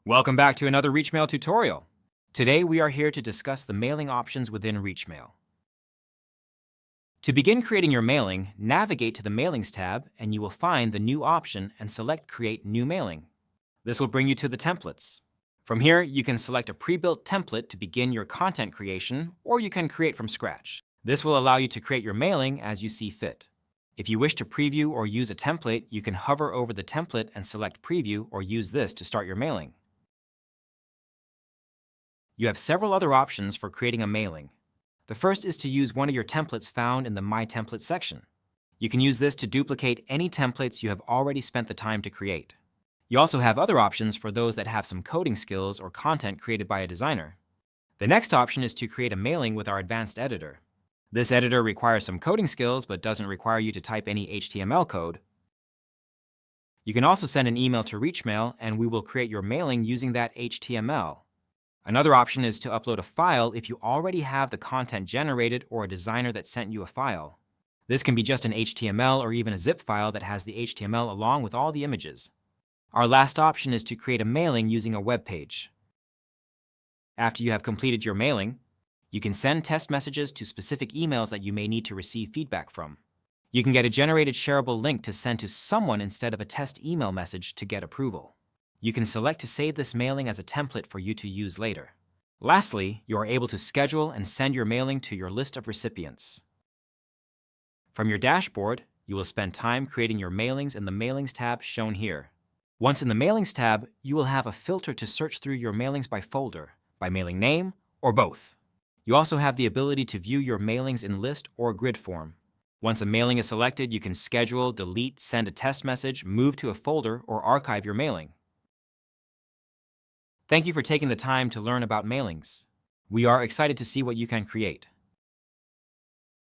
Welcome back to another ReachMail tutorial. Today we are here to discuss the mailing options within ReachMail. To begin creating your mailing, navigate to the Mailings tab and you will find the new option and select Create New Mailing. This will bring you to the templates. From here, you can select a pre-built template to begin your content creation, or you can create from scratch. This will allow you to create your mailing as you see fit. If you wish to preview or use a template, you can hover over the template and select Preview or use this to start your mailing. You have several other options for creating a mailing. The first is to use one of your templates found in the My Template section. You can use this to duplicate any templates you have already spent the time to create. You also have other options for those that have some coding skills or content created by a designer. The next option is to create a mailing with our advanced editor. This editor requires some coding skills but doesn't require you to type any HTML code. You can also send an email to ReachMail and we will create your mailing using that HTML. Another option is to upload a file if you already have the content generated or a designer that sent you a file. This can be just an HTML or even a zip file that has the HTML along with all the images. Our last option is to create a mailing using a web page. After you have completed your mailing, you can send test messages to specific emails that you may need to receive feedback from. You can get a generated shareable link to send to someone instead of a test email message to get approval. You can select to save this mailing as a template for you to use later. Lastly, you are able to schedule and send your mailing to your list of recipients. From your dashboard, you will spend time creating your mailings in the Mailings tab shown here. Once in the Mailings tab, you will have a filter to search through your mailings by folder, by mailing name, or both. You also have the ability to view your mailings in list or grid form. Once a mailing is selected, you can schedule, delete, send a test message, move to a folder, or archive your mailing. Thank you for taking the time to learn about mailings. We are excited to see what you can create.